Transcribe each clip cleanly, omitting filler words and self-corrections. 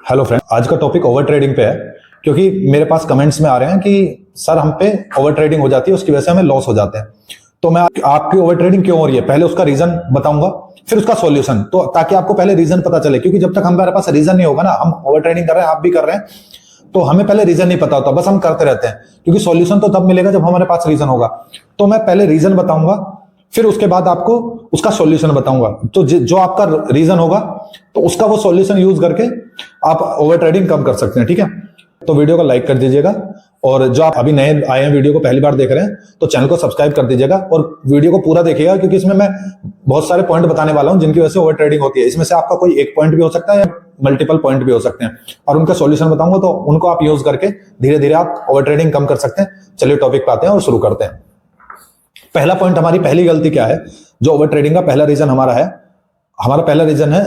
Hello friend, आज का topic over trading पे है। क्योंकि मेरे पास कमेंट्स में आ रहे हैं कि सर हम पे ओवर ट्रेडिंग हो जाती है, उसकी वजह से हमें लॉस हो जाते हैं। तो मैं आपकी ओवर ट्रेडिंग क्यों हो रही है पहले उसका रीजन बताऊंगा, फिर उसका सॉल्यूशन, तो ताकि आपको पहले रीजन पता चले। क्योंकि जब तक हमारे पास रीजन नहीं होगा ना, हम ओवर ट्रेडिंग कर रहे हैं, आप भी कर रहे हैं, तो हमें पहले रीजन नहीं पता होता, बस हम करते रहते हैं। क्योंकि सॉल्यूशन तो तब मिलेगा जब हमारे पास रीजन होगा। तो मैं पहले रीजन बताऊंगा, फिर उसके बाद आपको उसका सॉल्यूशन बताऊंगा। तो जो आपका रीजन होगा तो उसका वो सॉल्यूशन यूज करके आप ओवर ट्रेडिंग कम कर सकते हैं। ठीक है, तो वीडियो को लाइक कर दीजिएगा, और जो आप अभी नए आए हैं, वीडियो को पहली बार देख रहे हैं, तो चैनल को सब्सक्राइब कर दीजिएगा और वीडियो को पूरा देखिएगा। क्योंकि इसमें मैं बहुत सारे पॉइंट बताने वाला हूं जिनकी वजह से ओवर ट्रेडिंग होती है। इसमें से आपका कोई एक पॉइंट भी हो सकता है या मल्टीपल पॉइंट भी हो सकते हैं, और उनका सॉल्यूशन बताऊंगा, तो उनको आप यूज करके धीरे धीरे आप ओवर ट्रेडिंग कम कर सकते हैं। चलिए टॉपिक पे आते हैं और शुरू करते हैं। पहला पॉइंट, हमारी पहली गलती क्या है, जो ओवर ट्रेडिंग का पहला रीजन हमारा पहला रीजन है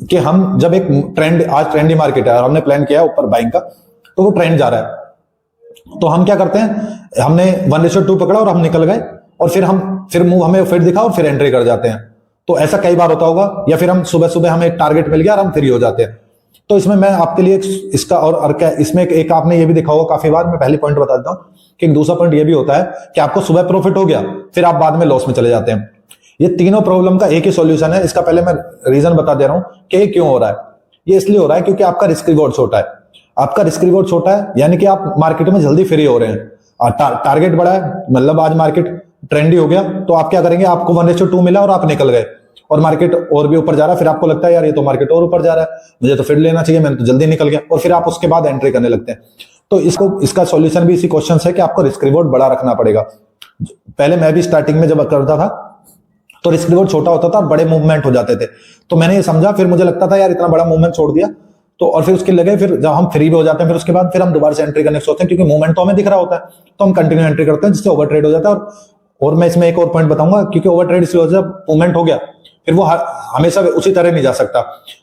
कि हम जब एक ट्रेंड, आज ट्रेंडी मार्केट है और हमने प्लान किया है ऊपर बाइंग का, तो वो ट्रेंड जा रहा है, तो हम क्या करते हैं, हमने 1:2 पकड़ा और हम निकल गए, और फिर मूव हमें फिर दिखा और फिर एंट्री कर जाते हैं। तो ऐसा कई बार होता होगा, या फिर हम सुबह सुबह हमें एक टारगेट मिल गया और हम फ्री हो जाते हैं। तो इसमें मैं आपके लिए इसका और क्या, इसमें एक आपने ये भी देखा होगा काफी बार, मैं पहले पॉइंट बता देता हूं कि एक दूसरा पॉइंट ये भी होता है कि आपको सुबह प्रॉफिट हो गया, फिर आप बाद में लॉस में चले जाते हैं। ये तीनों प्रॉब्लम का एक ही सॉल्यूशन है। इसका पहले मैं रीजन बता दे रहा हूं कि ये क्यों हो रहा है। ये इसलिए हो रहा है क्योंकि आपका रिस्क रिवॉर्ड छोटा है। आपका रिस्क रिवॉर्ड छोटा है यानी कि आप मार्केट में जल्दी फ्री हो रहे हैं। टारगेट बड़ा है, मतलब आज मार्केट ट्रेंडी हो गया, तो आप क्या करेंगे, आपको 1:2 मिला और आप निकल गए, और मार्केट और भी ऊपर जा रहा है, फिर आपको लगता है यार ये तो मार्केट और ऊपर जा रहा है, मुझे तो फिर लेना चाहिए, मैंने तो जल्दी निकल गया, और फिर आप उसके बाद एंट्री करने लगते हैं। तो इसका सॉल्यूशन भी इसी क्वेश्चन है कि आपको रिस्क रिवॉर्ड बड़ा रखना पड़ेगा। पहले मैं भी स्टार्टिंग में जब करता था तो रिस्क रिवॉर्ड छोटा होता था और बड़े मूवमेंट हो जाते थे। तो मैंने ये समझा, फिर मुझे लगता था यार इतना बड़ा मूवमेंट छोड़ दिया, तो और फिर उसके लगे, फिर जब हम फ्री भी हो जाते हैं, फिर उसके बाद फिर हम दोबारा से एंट्री करने सोचते हैं, क्योंकि मूवमेंट तो हमें दिख रहा होता है, तो हम कंटिन्यू एंट्री करते हैं, जिससे ओवर ट्रेड हो जाता है। और मैं इसमें एक और पॉइंट बताऊंगा, क्योंकि ओवर ट्रेड इसलिए जब मूवमेंट हो गया, फिर वो हमेशा उसी तरह नहीं जा सकता।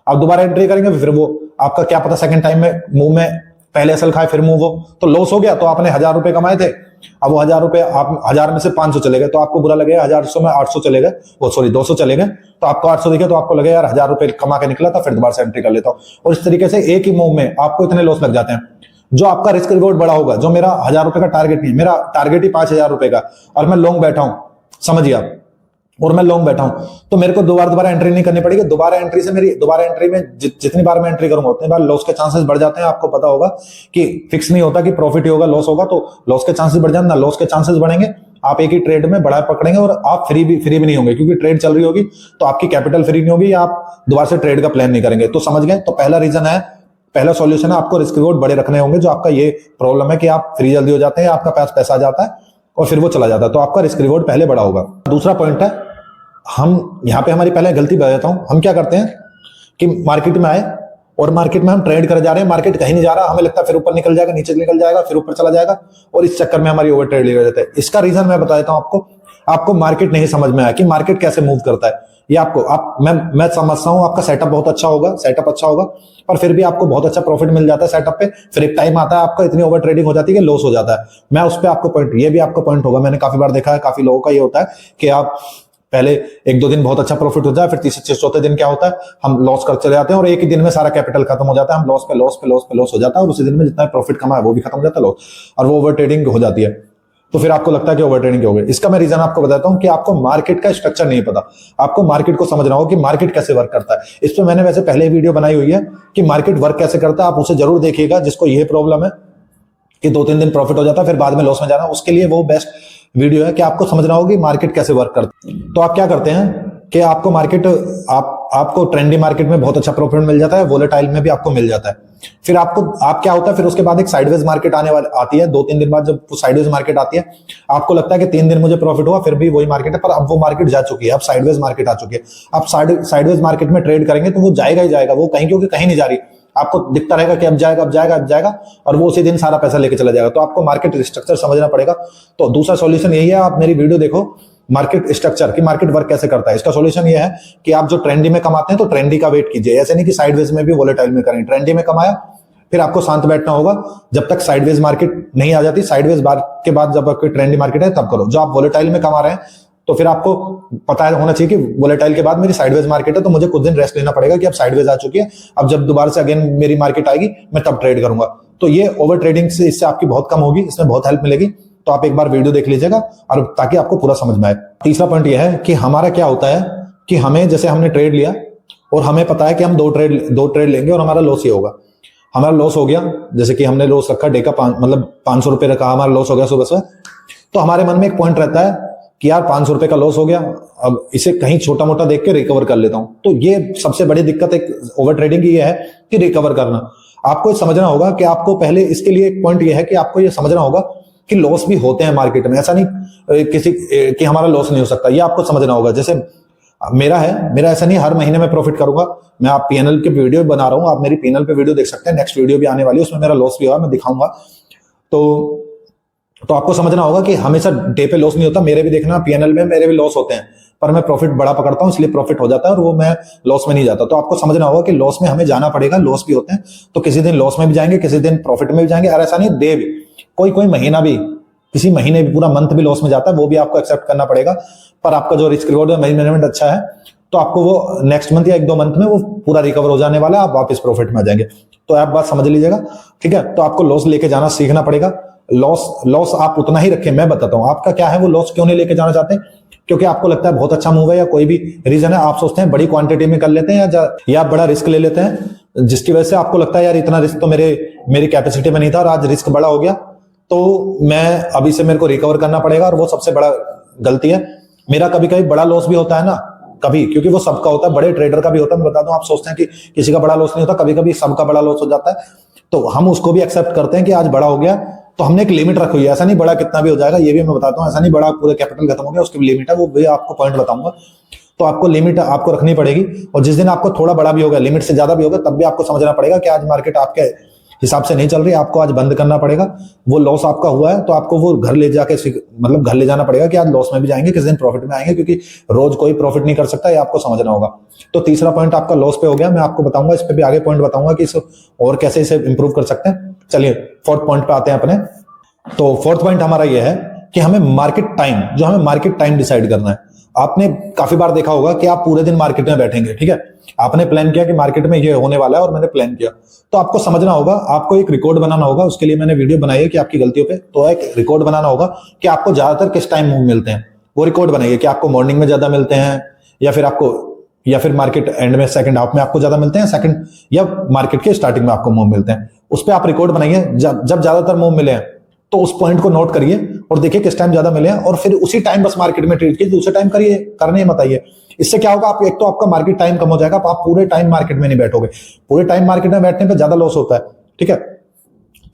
आप दोबारा एंट्री करेंगे, फिर वो आपका क्या पता सेकंड टाइम में मूव में पहले असल खाए फिर मूव हो, तो लॉस हो गया। तो आपने 1000 रुपए कमाए थे, अब वो 1000 रुपए आप 1000 में से 500 चले गए, तो आपको बुरा लगेगा। 1000 में 800 चले गए, वो सॉरी 200 चले गए, तो आपको 800 दिखे, तो आपको लगे यार 1000 रुपए कमा के निकला था, फिर दोबारा से एंट्री कर लेता हूं। और इस तरीके से एक ही मूव में आपको इतने लॉस लग जाते हैं। जो आपका रिस्क रिवॉर्ड बड़ा होगा, जो मेरा 1000 रुपए का टारगेट नहीं है, मेरा टारगेट ही 5000 रुपए का, और मैं लॉन्ग बैठा हूं, समझिए आप, और मैं लॉन्ग बैठा हूं, तो मेरे को दोबारा एंट्री नहीं करनी पड़ेगी। दोबारा एंट्री में जितनी बार मैं एंट्री करूंगा उतनी बार लॉस के चांसेस बढ़ जाते हैं। आपको पता होगा कि फिक्स नहीं होता कि प्रॉफिट ही होगा लॉस होगा, तो लॉस के चांसेस बढ़ जाते हैं ना, लॉस के चांसेस बढ़ेंगे, आप एक ही ट्रेड में बड़ा पकड़ेंगे और आप फ्री भी नहीं होंगे, क्योंकि ट्रेड चल रही होगी तो आपकी कैपिटल फ्री नहीं होगी, आप दोबारा से ट्रेड का प्लान नहीं करेंगे। तो समझ गए, तो पहला रीजन है, पहला सॉल्यूशन है, आपको रिस्क रिवॉर्ड बड़े रखने होंगे। जो आपका ये प्रॉब्लम है कि आप फ्री जल्दी हो जाते हैं, आपका पास पैसा आ जाता है और फिर वो चला जाता है, तो आपका रिस्क रिवॉर्ड पहले बड़ा होगा। दूसरा पॉइंट है, हम यहां पे हमारी पहले गलती बता देता हूं। हम क्या करते हैं कि मार्केट में आए और मार्केट में हम ट्रेड कर जा रहे हैं, मार्केट कहीं नहीं जा रहा, हमें लगता है फिर ऊपर निकल जाएगा, नीचे निकल जाएगा, फिर ऊपर चला जाएगा, और इस चक्कर में हमारी ओवर ट्रेड हो जाता है। इसका रीजन मैं बता देता हूं आपको मार्केट नहीं समझ में आया कि मार्केट कैसे मूव करता है। ये मैं समझता हूं आपका सेटअप अच्छा होगा, पर फिर भी आपको बहुत अच्छा प्रॉफिट मिल जाता है सेटअप पे। फिर एक टाइम आता है आपका इतनी ओवर ट्रेडिंग हो जाती है कि लॉस हो जाता है। मैं उस पर आपको पॉइंट, ये भी आपका पॉइंट होगा, मैंने काफी बार देखा है, काफी लोगों का ये होता है कि आप पहले 1-2 दिन बहुत अच्छा प्रॉफिट हो जाए, फिर तीसरे चौथे दिन क्या होता है, हम लॉस कर चले जाते हैं, और एक ही दिन में सारा कैपिटल खत्म हो जाता है, हम लॉस हो जाता है, और उसी दिन में जितना प्रॉफिट कमाया वो भी खत्म हो जाता है, लॉस, और वो ओवर ट्रेडिंग हो जाती है। तो फिर आपको लगता है कि ओवर ट्रेडिंग हो गई। इसका मैं रीजन आपको बताता हूं कि आपको मार्केट का स्ट्रक्चर नहीं पता। आपको मार्केट को समझना होगा कि मार्केट कैसे वर्क करता है। इस पर मैंने वैसे पहले वीडियो बनाई हुई है कि मार्केट वर्क कैसे करता है, आप उसे जरूर देखिएगा। जिसको ये प्रॉब्लम है कि 2-3 दिन प्रॉफिट हो जाता है फिर बाद में लॉस में जाना, उसके लिए वो बेस्ट वीडियो है कि आपको समझना होगा कि मार्केट कैसे वर्क करता है। तो आप क्या करते हैं कि आपको आपको ट्रेंडी मार्केट में बहुत अच्छा प्रॉफिट मिल जाता है, वोलेटाइल में भी आपको मिल जाता है। फिर आप क्या होता है, फिर उसके बाद एक साइडवेज मार्केट आती है। 2-3 दिन बाद जब साइडवेज मार्केट आती है, आपको लगता है कि 3 दिन मुझे प्रॉफिट हुआ, फिर भी वही मार्केट है, पर अब वो मार्केट जा चुकी है, अब साइडवेज मार्केट आ चुकी है। आप साइडवेज मार्केट में ट्रेड करेंगे तो वो जाएगा ही जाएगा, वो क्योंकि कहीं नहीं जा रही, आपको दिखता रहेगा कि अब जाएगा, और वो उसी दिन सारा पैसा लेके चला जाएगा। तो आपको मार्केट स्ट्रक्चर समझना पड़ेगा। तो दूसरा सॉल्यूशन यही है, आप मेरी वीडियो देखो, मार्केट स्ट्रक्चर की मार्केट वर्क कैसे करता है। इसका सॉल्यूशन ये है कि आप जो ट्रेंडी में कमाते हैं तो ट्रेंडी का वेट कीजिए, ऐसे नहीं कि साइडवेज में भी वोलेटाइल में करें। ट्रेंडी में कमाया, फिर आपको शांत बैठना होगा जब तक साइडवेज मार्केट नहीं आ जाती। साइडवेज के बाद जब आपकी ट्रेंडी मार्केट है तब करो। जो आप वोलेटाइल में कमा रहे हैं तो फिर आपको पता होना चाहिए कि वोलेटाइल के बाद मेरी साइडवेज मार्केट है, तो मुझे कुछ दिन रेस्ट लेना पड़ेगा कि अब साइडवेज आ चुकी है, अब जब दोबारा से अगेन मेरी मार्केट आएगी मैं तब ट्रेड करूंगा। तो ये ओवर ट्रेडिंग से इससे आपकी बहुत कम होगी, इसमें बहुत हेल्प मिलेगी। तो आप एक बार वीडियो देख लीजिएगा और ताकि आपको पूरा समझ में आए। तीसरा पॉइंट यह है कि हमारा क्या होता है कि हमें, जैसे हमने ट्रेड लिया और हमें पता है कि हम दो ट्रेड लेंगे और हमारा लॉस ही होगा। हमारा लॉस हो गया, जैसे कि हमने लॉस रखा डे का मतलब 500 रुपए रखा, हमारा लॉस हो गया सुबह से, तो हमारे मन में एक पॉइंट रहता है कि यार 500 रुपए का लॉस हो गया, अब इसे कहीं छोटा मोटा देख के रिकवर कर लेता हूं। तो ये सबसे बड़ी दिक्कत एक ओवर ट्रेडिंग की ये है कि रिकवर करना। आपको समझना होगा कि आपको पहले इसके लिए एक पॉइंट ये है कि आपको ये समझना होगा कि लॉस भी होते हैं मार्केट में, ऐसा नहीं किसी कि हमारा लॉस नहीं हो सकता, ये आपको समझना होगा। जैसे मेरा ऐसा नहीं हर महीने में प्रॉफिट करूंगा, मैं आप पीएनएल के वीडियो बना रहा हूं, आप मेरी पीएनएल पे वीडियो देख सकते हैं, नेक्स्ट वीडियो भी आने वाली है, उसमें मेरा लॉस भी होगा, मैं दिखाऊंगा। तो आपको समझना होगा कि हमेशा डे पे लॉस नहीं होता, मेरे भी देखना पीएनएल में मेरे भी लॉस होते हैं, पर मैं प्रॉफिट बड़ा पकड़ता हूं इसलिए प्रॉफिट हो जाता है और वो मैं लॉस में नहीं जाता। तो आपको समझना होगा कि लॉस में हमें जाना पड़ेगा, लॉस भी होते हैं, तो किसी दिन लॉस में भी जाएंगे, किसी दिन प्रॉफिट में भी जाएंगे, और ऐसा नहीं डे भी, कोई महीना भी, किसी महीने भी, पूरा मंथ भी लॉस में जाता है, वो भी आपको एक्सेप्ट करना पड़ेगा। पर आपका जो रिस्क रिवॉर्ड मैनेजमेंट अच्छा है तो आपको वो नेक्स्ट मंथ या 1-2 मंथ में वो पूरा रिकवर हो जाने वाला है, आप वापस प्रॉफिट में आ जाएंगे। तो आप बात समझ लीजिएगा, ठीक है। तो आपको लॉस लेके जाना सीखना पड़ेगा। लॉस आप उतना ही रखें, मैं बताता हूं आपका क्या है, वो लॉस क्यों नहीं लेके जाना चाहते, क्योंकि आपको लगता है बहुत अच्छा मूव है या कोई भी रीजन है, आप सोचते हैं बड़ी क्वांटिटी में कर लेते हैं या बड़ा रिस्क ले लेते हैं, जिसकी वजह से आपको लगता है यार इतना रिस्क तो मेरी कैपेसिटी में नहीं था और आज रिस्क बड़ा हो गया, तो मैं अभी से मेरे को रिकवर करना पड़ेगा, और वो सबसे बड़ा गलती है। मेरा कभी कभी बड़ा लॉस भी होता है ना, कभी, क्योंकि वो सबका होता है, बड़े ट्रेडर का भी होता है, मैं बता दूं, आप सोचते हैं कि किसी का बड़ा लॉस नहीं होता, कभी कभी सबका बड़ा लॉस हो जाता है, तो हम उसको भी एक्सेप्ट करते हैं कि आज बड़ा हो गया, तो हमने एक लिमिट रखी हुई है, ऐसा नहीं बड़ा कितना भी हो जाएगा, ये भी मैं बताता हूं, ऐसा नहीं बड़ा पूरे कैपिटल खत्म हो गया, उसकी भी लिमिट है, वो भी आपको पॉइंट बताऊंगा। तो आपको लिमिट आपको रखनी पड़ेगी, और जिस दिन आपको थोड़ा बड़ा भी होगा, लिमिट से ज्यादा भी होगा, तब भी आपको समझना पड़ेगा कि आज मार्केट आपके हिसाब से नहीं चल रही, आपको आज बंद करना पड़ेगा। वो लॉस आपका हुआ है तो आपको वो घर ले जाके मतलब घर ले जाना पड़ेगा कि आज लॉस में भी जाएंगे, किस दिन प्रॉफिट में आएंगे, क्योंकि रोज कोई प्रॉफिट नहीं कर सकता, ये आपको समझना होगा। तो तीसरा पॉइंट आपका लॉस पे हो गया, मैं आपको बताऊंगा, इस पे भी आगे पॉइंट बताऊंगा कि इसे और कैसे इसे इंप्रूव कर सकते हैं। चलिए फोर्थ पॉइंट पे आते हैं अपने। तो फोर्थ पॉइंट हमारा यह है कि हमें मार्केट टाइम डिसाइड करना है। आपने काफी बार देखा होगा कि आप पूरे दिन मार्केट में बैठेंगे, ठीक है, आपने प्लान किया कि मार्केट में ये होने वाला है और मैंने प्लान किया, तो आपको समझना होगा, आपको एक रिकॉर्ड बनाना होगा, उसके लिए मैंने वीडियो बनाई है कि आपकी गलतियों पे, तो एक रिकॉर्ड बनाना होगा कि आपको ज्यादातर किस टाइम मूव मिलते हैं, वो रिकॉर्ड बनाइए कि आपको मॉर्निंग में ज्यादा मिलते हैं या फिर मार्केट एंड में सेकंड हाफ में आपको ज्यादा मिलते हैं, सेकंड या मार्केट के स्टार्टिंग में आपको मूव मिलते हैं, उस पर आप रिकॉर्ड बनाइए। जब ज्यादातर मूव मिले हैं तो उस पॉइंट को नोट करिए और देखिए किस टाइम ज्यादा मिले हैं, और फिर उसी टाइम बस मार्केट में ट्रेड कीजिए, दूसरे टाइम करने मत आइए। इससे क्या होगा, आप एक तो आपका मार्केट टाइम कम हो जाएगा, आप पूरे टाइम मार्केट में नहीं बैठोगे, पूरे टाइम मार्केट में बैठने पे ज्यादा लॉस होता है, ठीक है।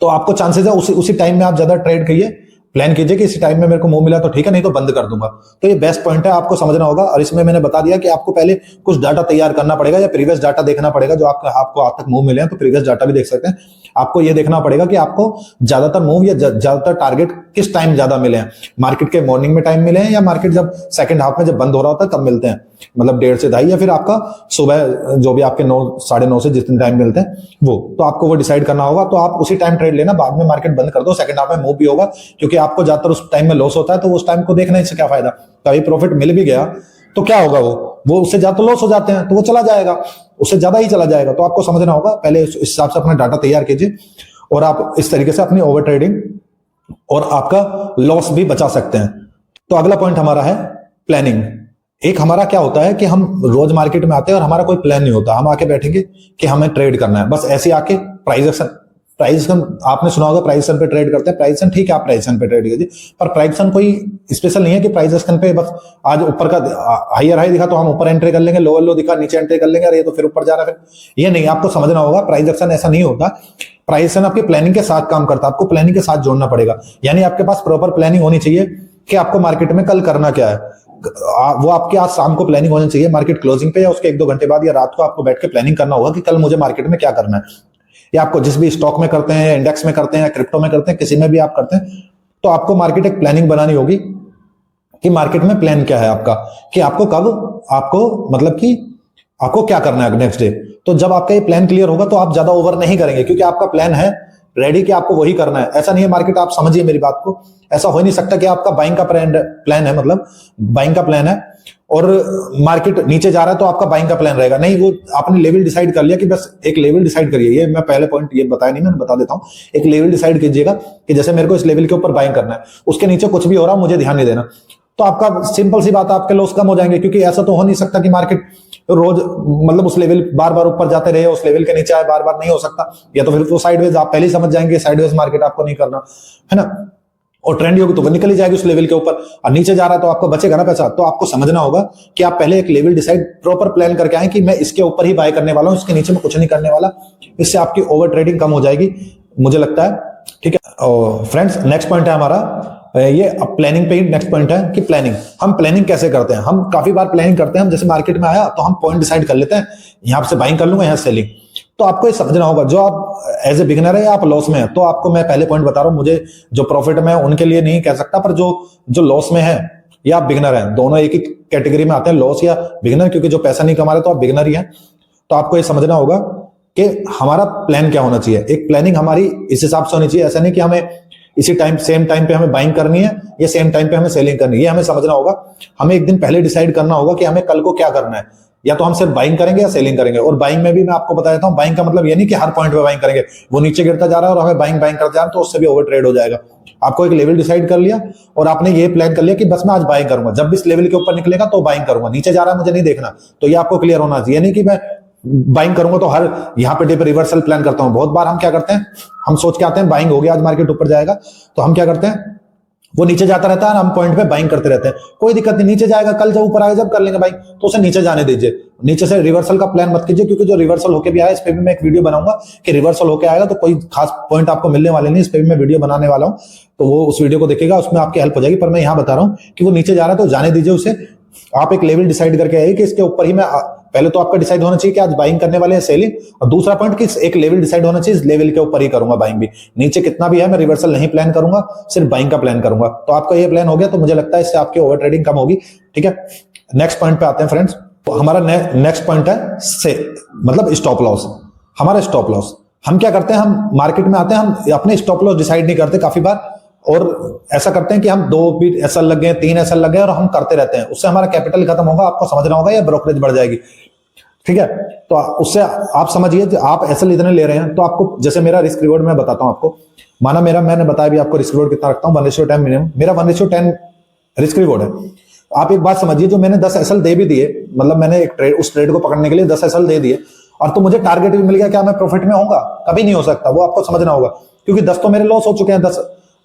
तो आपको चांसेस है उसी टाइम में आप ज्यादा ट्रेड करिए, प्लान कीजिए कि इसी टाइम में मेरे को मूव मिला तो ठीक है, नहीं तो बंद कर दूंगा। तो ये बेस्ट पॉइंट है, आपको समझना होगा। और इसमें मैंने बता दिया कि आपको पहले कुछ डाटा तैयार करना पड़ेगा या प्रीवियस डाटा देखना पड़ेगा, जो आपको आज तक मूव मिले हैं, तो प्रीवियस डाटा भी देख सकते हैं। आपको ये देखना पड़ेगा कि आपको ज्यादातर मूव या ज्यादातर टारगेट किस टाइम ज्यादा मिले हैं, मार्केट के मॉर्निंग में टाइम मिले हैं या मार्केट जब सेकंड हाफ में जब बंद हो रहा होता है तब मिलते हैं, मतलब 1:30 से 2:30, या फिर आपका सुबह जो भी आपके 9 साढ़े 9 से जितने टाइम मिलते हैं वो, तो आपको वो डिसाइड करना होगा। तो आप उसी टाइम ट्रेड लेना, बाद में मार्केट बंद कर दो, सेकंड हाफ में मूव भी होगा, क्योंकि आपको ज्यादातर उस टाइम में लॉस होता है, तो उस टाइम को देखने से क्या फायदा, कभी प्रॉफिट मिल भी गया तो क्या होगा, वो उससे ज्यादा लॉस हो जाते हैं तो वो चला जाएगा, उससे ज्यादा ही चला जाएगा। तो आपको समझना होगा, पहले इस हिसाब से अपना डाटा तैयार कीजिए और आप इस तरीके से अपनी ओवर ट्रेडिंग और आपका लॉस भी बचा सकते हैं। तो अगला पॉइंट हमारा है प्लानिंग। एक हमारा क्या होता है कि हम रोज मार्केट में आते हैं और हमारा कोई प्लान नहीं होता, हम आके बैठेंगे कि हमें ट्रेड करना है, बस ऐसे आके प्राइस एक्शन आपने सुना होगा, प्राइस एक्शन पे ट्रेड करते हैं, प्राइस एक्शन ठीक है, आप प्राइस एक्शन पे ट्रेड कीजिए, पर प्राइस एक्शन कोई स्पेशल नहीं है कि प्राइस एक्शन पे बस आज ऊपर का हायर हाई दिखा तो हम ऊपर एंट्री कर लेंगे, लोअर लो दिखा नीचे एंट्री कर लेंगे, अरे ये तो फिर ऊपर जा रहा है, फिर ये नहीं, आपको समझना होगा प्राइस एक्शन ऐसा नहीं होता। प्राइस एक्शन आपकी प्लानिंग के साथ काम करता है, आपको प्लानिंग के साथ जोड़ना पड़ेगा, यानी आपके पास प्रॉपर प्लानिंग होनी चाहिए कि आपको मार्केट में कल करना क्या है, वो आपके आज शाम को प्लानिंग होनी चाहिए, मार्केट क्लोजिंग पे या उसके 1-2 घंटे बाद या रात को आपको बैठ के प्लानिंग करना होगा कि कल मुझे मार्केट में क्या करना है। या आपको जिस भी स्टॉक में करते हैं, इंडेक्स में करते हैं, क्रिप्टो में करते हैं, किसी में भी आप करते हैं, तो आपको मार्केट एक प्लानिंग बनानी होगी कि मार्केट में प्लान क्या है आपका, कि आपको कब मतलब कि आपको क्या करना है नेक्स्ट डे। तो जब आपका ये प्लान क्लियर होगा तो आप ज्यादा ओवर नहीं करेंगे, क्योंकि आपका प्लान है रेडी कि आपको वही करना है। ऐसा नहीं है मार्केट, आप समझिए मेरी बात को, ऐसा हो नहीं सकता कि आपका बाइंग का प्लान है, मतलब बाइंग का प्लान है और मार्केट नीचे जा रहा है तो आपका बाइंग का प्लान रहेगा। नहीं, वो आपने लेवल डिसाइड कर लिया कि बस एक लेवल डिसाइड करिए। ये मैं पहले पॉइंट ये बताया नहीं, मैं बता देता हूं। एक लेवल डिसाइड कीजिएगा कि जैसे मेरे को इस लेवल के ऊपर बाइंग करना है, उसके नीचे कुछ भी हो रहा मुझे ध्यान नहीं देना। तो आपका सिंपल सी बात है, आपके लॉस कम हो जाएंगे, क्योंकि ऐसा तो हो नहीं सकता कि मार्केट रोज मतलब उस लेवल बार बार ऊपर जाते रहे, उस लेवल के नीचे आए बार बार, नहीं हो सकता। या तो फिर वो साइडवेज, आप पहले ही समझ जाएंगे साइडवेज मार्केट आपको नहीं करना है ना, और ट्रेंड होगी तो वो निकल ही जाएगी उस लेवल के ऊपर, और नीचे जा रहा है तो आपको बचेगा ना पैसा। तो आपको समझना होगा कि आप पहले एक लेवल डिसाइड प्रॉपर प्लान करके आए कि मैं इसके ऊपर ही बाय करने वाला हूं, इसके नीचे में कुछ नहीं करने वाला। इससे आपकी ओवर ट्रेडिंग कम हो जाएगी, मुझे लगता है। ठीक है। और फ्रेंड्स, नेक्स्ट पॉइंट है हमारा ये प्लानिंग पे ही नेक्स्ट पॉइंट है कि प्लानिंग, हम प्लानिंग कैसे करते हैं। हम काफी बार प्लानिंग करते हैं, हम जैसे मार्केट में आया तो हम पॉइंट डिसाइड कर लेते हैं, यहां से बाइंग कर लूंगा, यहां सेलिंग। तो आपको ये समझना होगा, जो आप एज ए बिगिनर है या आप लॉस में है, तो आपको मैं पहले पॉइंट बता रहा हूं, मुझे जो प्रॉफिट में है उनके लिए नहीं कह सकता, पर जो लॉस में है या आप बिगिनर है, दोनों एक ही कैटेगरी में आते हैं, लॉस या बिगिनर, क्योंकि जो पैसा नहीं कमा रहे तो आप बिगिनर ही है। तो आपको ये समझना होगा कि हमारा प्लान क्या होना चाहिए। एक प्लानिंग हमारी इस हिसाब से होनी चाहिए, ऐसा नहीं कि हमें इसी टाइम सेम टाइम पे हमें बाइंग करनी है या सेम टाइम पे हमें सेलिंग करनी है। ये हमें समझना होगा। हमें एक दिन पहले डिसाइड करना होगा कि हमें कल को क्या करना है, या तो हम सिर्फ बाइंग करेंगे या सेलिंग करेंगे। और बाइंग में भी मैं आपको बता देता हूं, बाइंग का मतलब ये नहीं कि हर पॉइंट पे बाइंग करेंगे, वो नीचे गिरता जा रहा है और हमें बाइंग बाइंग करते जा रहा है तो उससे भी ओवर ट्रेड हो जाएगा। आपको एक लेवल डिसाइड कर लिया और आपने ये प्लान कर लिया कि बस मैं आज बाइंग करूंगा, जब भी इस लेवल के ऊपर निकलेगा तो बाइंग करूंगा, नीचे जा रहा है मुझे नहीं देखना। तो ये आपको क्लियर होना चाहिए, नहीं कि मैं बाइंग करूंगा तो हर यहाँ पे डे पे रिवर्सल प्लान करता हूं। बहुत बार हम क्या करते हैं, हम सोच के आते हैं बाइंग हो गया, आज मार्केट ऊपर जाएगा, तो हम क्या करते हैं, वो नीचे जाता रहता है, हम पॉइंट पे बाइंग करते रहते हैं। कोई दिक्कत नहीं, नीचे जाएगा, कल जब ऊपर आएगा जब कर लेंगे बाइंग, तो उसे नीचे जाने दीजिए। नीचे से रिवर्सल का प्लान मत कीजिए, क्योंकि जो रिवर्सल होके भी आया, इस पे भी मैं एक वीडियो बनाऊंगा कि रिवर्सल होके आएगा तो कोई खास पॉइंट आपको मिलने वाले नहीं, इस पे भी मैं वीडियो बनाने वाला हूं, तो वो उस वीडियो को देखिएगा, उसमें आपकी हेल्प हो जाएगी। पर मैं यहां बता रहा हूं कि वो नीचे जा रहा है तो जाने दीजिए उसे। आप एक लेवल डिसाइड करके आइए कि इसके ऊपर ही मैं, पहले तो आपका डिसाइड होना चाहिए कि आज बाइंग करने वाले हैं सेलिंग, और दूसरा पॉइंट कि एक लेवल डिसाइड होना चाहिए, इस लेवल के ऊपर ही करूंगा बाइंग भी, नीचे कितना भी है मैं रिवर्सल नहीं प्लान करूंगा, सिर्फ बाइंग का प्लान करूंगा। तो आपका ये प्लान हो गया, तो मुझे लगता है इससे आपकी ओवर ट्रेडिंग कम होगी। ठीक है। नेक्स्ट पॉइंट पे आते हैं फ्रेंड्स। तो हमारा नेक्स्ट पॉइंट है से मतलब स्टॉप लॉस। हमारा स्टॉप लॉस, हम क्या करते हैं, हम मार्केट में आते हैं, हम अपने स्टॉप लॉस डिसाइड नहीं करते काफी बार, और ऐसा करते हैं कि हम 2 भी एसएल लग गए, 3 एसएल लग गए, और हम करते रहते हैं। उससे हमारा कैपिटल खत्म होगा, आपको समझना होगा, या ब्रोकरेज बढ़ जाएगी। ठीक है। तो उससे आप समझिए, आप एसएल इतने ले रहे हैं तो आपको, जैसे मेरा रिस्क रिवॉर्ड मैं बताता हूं आपको, माना मैंने बताया भी आपको रिस्क रिवॉर्ड कितना रखता हूं, 1:10 मिनिमम, मेरा 1:10 रिस्क रिवॉर्ड है। आप एक बात समझिए, जो मैंने 10 एसएल दे भी दिए, मतलब मैंने एक ट्रेड, उस ट्रेड को पकड़ने के लिए 10 एसएल दे दिए, और तो मुझे टारगेट भी मिल गया, क्या मैं प्रॉफिट में होऊंगा? कभी नहीं हो सकता। वो आपको समझना होगा, क्योंकि 10 तो मेरे लॉस हो चुके हैं,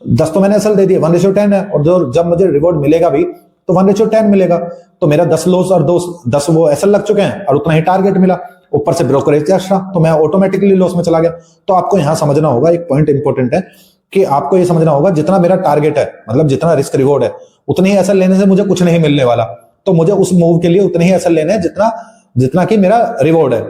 10 तो मैंने एसएल दे दिए, 1:10 है, और जो जब मुझे रिवॉर्ड मिलेगा भी तो 1:10 मिलेगा। तो मेरा 10 लॉस और 10 वो एसएल लग चुके हैं, और उतना ही टारगेट मिला, ऊपर से ब्रोकरेज एक्स्ट्रा, तो मैं ऑटोमेटिकली लॉस में चला गया। तो आपको यहां समझना होगा, एक पॉइंट इंपॉर्टेंट है कि आपको ये समझना होगा, जितना मेरा टारगेट है, मतलब जितना रिस्क रिवॉर्ड है, उतनी ही एसएल लेने से मुझे कुछ नहीं मिलने वाला। तो मुझे उस मूव के लिए उतने ही एसएल लेने हैं जितना कि मेरा रिवॉर्ड है।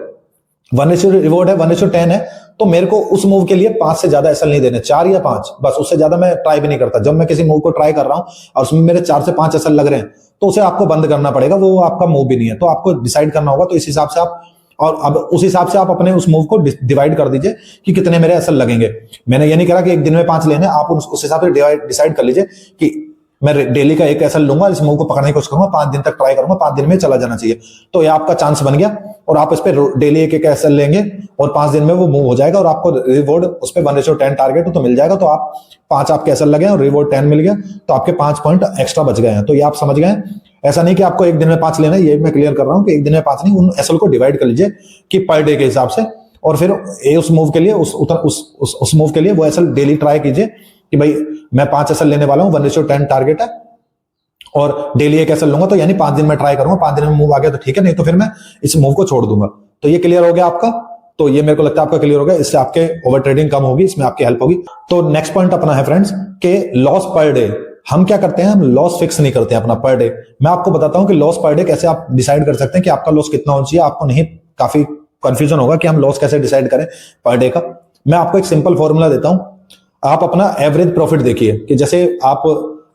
1:10 रिवॉर्ड है, 1:10 है, तो मेरे को उस मूव के लिए 5 से ज्यादा एसएल नहीं देने, 4 या 5, बस उससे ज्यादा मैं ट्राई भी नहीं करता। जब मैं किसी मूव को ट्राई कर रहा हूं और उसमें मेरे 4 से 5 एसएल लग रहे हैं, तो उसे आपको बंद करना पड़ेगा, वो आपका मूव भी नहीं है। तो आपको डिसाइड करना होगा, तो इस हिसाब से आप, और अब उस हिसाब से आप अपने उस मूव को डिवाइड कर दीजिए कि कितने मेरे एसएल लगेंगे। मैंने ये नहीं कहा कि एक दिन में 5 लेने, आप उस हिसाब से डिसाइड कर लीजिए कि मैं डेली का एक एसएल लूंगा, इस मूव को पकड़ने की कोशिश करूंगा, 5 दिन तक ट्राई करूंगा, 5 दिन में चला जाना चाहिए। तो ये आपका चांस बन गया, और आप इस पे डेली एक एसएल लेंगे और 5 दिन में वो मूव हो जाएगा, और आपको रिवॉर्ड उस पे 1:10 टारगेट तो मिल जाएगा। तो आप 5 आपके एसएल लगे और रिवॉर्ड 10 मिल गया, तो आपके 5 पॉइंट एक्स्ट्रा बच गए हैं। तो ये आप समझ गए। ऐसा नहीं कि आपको एक दिन में 5 लेना है, ये मैं क्लियर कर रहा हूं कि एक दिन में 5 नहीं, उन एसएल को डिवाइड कर लीजिए कि पर डे के हिसाब से, और फिर उस मूव के लिए उस मूव के लिए वो एसएल डेली ट्राई कीजिए कि भाई मैं 5 एसएल लेने वाला हूं, 1:10 टारगेट है, और डेली एक एसएल लूंगा, तो यानी 5 दिन में ट्राई करूंगा, 5 दिन में मूव आ गया तो ठीक है, नहीं तो फिर मैं इस मूव को छोड़ दूंगा। तो ये क्लियर हो गया आपका। तो ये मेरे को लगता है आपका क्लियर हो गया, इससे आपके ओवर ट्रेडिंग कम होगी, इसमें आपकी हेल्प होगी। तो नेक्स्ट पॉइंट अपना है फ्रेंड्स के लॉस पर डे। हम क्या करते हैं, हम लॉस फिक्स नहीं करते हैं अपना पर डे। मैं आपको बताता हूं कि लॉस पर डे कैसे आप डिसाइड कर सकते हैं कि आपका लॉस कितना होना चाहिए। आपको नहीं, काफी कंफ्यूजन होगा कि हम लॉस कैसे डिसाइड करें पर डे का। मैं आपको एक सिंपल फॉर्मूला देता हूं। आप अपना एवरेज प्रॉफिट देखिए कि जैसे आप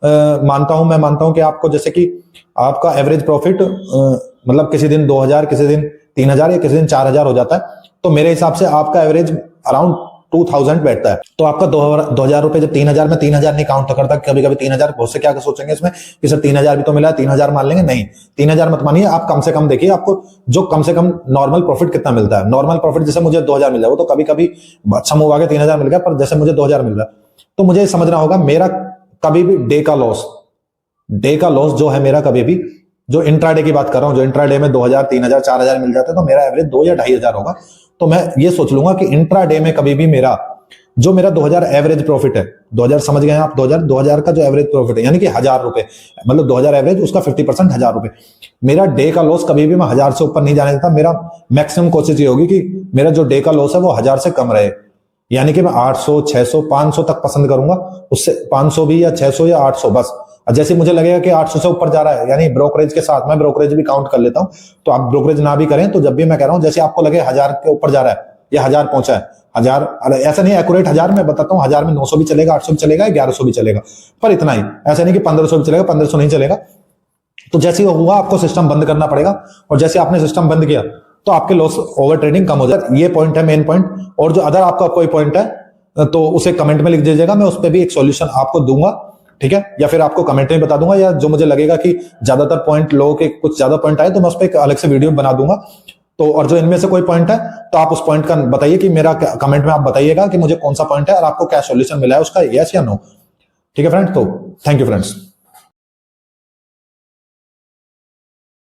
मैं मानता हूं कि आपको, जैसे कि आपका एवरेज प्रॉफिट मतलब किसी दिन 2000, किसी दिन 3000 या किसी दिन 4000 हो जाता है, तो मेरे हिसाब से आपका एवरेज अराउंड 2000 बैठता है, तो आपका 2000 रुपए जब 3000 में 3000 नहीं काउंट करता, कभी कभी 3000 बहुत से क्या सोचेंगे इसमें कि सर 3000 भी तो मिला है, 3000 मान लेंगे। नहीं, 3000 मत मानिए, आप कम से कम देखिए आपको जो कम से कम नॉर्मल प्रॉफिट कितना मिलता है। नॉर्मल प्रॉफिट जैसे मुझे 2000 मिल जाए, वो तो कभी कभी अच्छा मूव आ गया 3000 मिल गया, पर जैसे मुझे 2000 मिल रहा है तो मुझे समझना होगा मेरा कभी भी डे का लॉस जो है मेरा, कभी भी जो इंट्राडे की बात कर रहा हूं, जो इंट्राडे में 2000 3000 4000 मिल जाते हैं तो मेरा एवरेज 2 या 2500 होगा। तो मैं ये सोच लूंगा कि इंट्राडे में कभी भी मेरा 2000 एवरेज प्रॉफिट है, 2000 समझ गए आप, 2000 का जो एवरेज प्रॉफिट है यानी कि 1000 रुपए, मतलब 2000 एवरेज, उसका 50% 1000 रुपए। मेरा डे का लॉस कभी भी मैं 1000 से ऊपर नहीं जाने देता। मेरा मैक्सिमम कोशिश ये होगी कि मेरा जो डे का लॉस है वो 1000 से कम रहे, यानी कि मैं 800 600 500 तक पसंद करूंगा, उससे 500 भी या 600 या 800 बस। जैसे मुझे लगेगा कि 800 से ऊपर जा रहा है, यानी ब्रोकरेज के साथ मैं ब्रोकरेज भी काउंट कर लेता हूं, तो आप ब्रोकरेज ना भी करें तो जब भी मैं कह रहा हूं, जैसे आपको लगे 1000 के ऊपर जा रहा है या 1000 पहुंचा है, 1000 ऐसा नहीं एक्यूरेट 1000 में बताता हूं, 1000 में 900 भी चलेगा, 800 भी चलेगा, 1100 भी चलेगा, पर इतना ही, ऐसा नहीं कि 1500 भी चलेगा, 1500 नहीं चलेगा। तो जैसे वो हुआ आपको सिस्टम बंद करना पड़ेगा, और जैसे आपने सिस्टम बंद किया तो आपके लॉस ओवर ट्रेडिंग कम हो जाए। ये पॉइंट है, मेन पॉइंट। और जो अदर आपका कोई पॉइंट है तो उसे कमेंट में लिख दीजिएगा, मैं उस पर भी एक सॉल्यूशन आपको दूंगा, ठीक है, या फिर आपको कमेंट में बता दूंगा, या जो मुझे लगेगा कि ज्यादातर पॉइंट लोगों के कुछ ज्यादा पॉइंट आए तो मैं उस पर एक अलग से वीडियो बना दूंगा। तो और जो इनमें से कोई पॉइंट है तो आप उस पॉइंट का बताइए कि मेरा कमेंट में आप बताइएगा कि मुझे कौन सा पॉइंट है और आपको क्या सॉल्यूशन मिला है उसका, यस या नो। ठीक है फ्रेंड्स, तो थैंक यू फ्रेंड्स।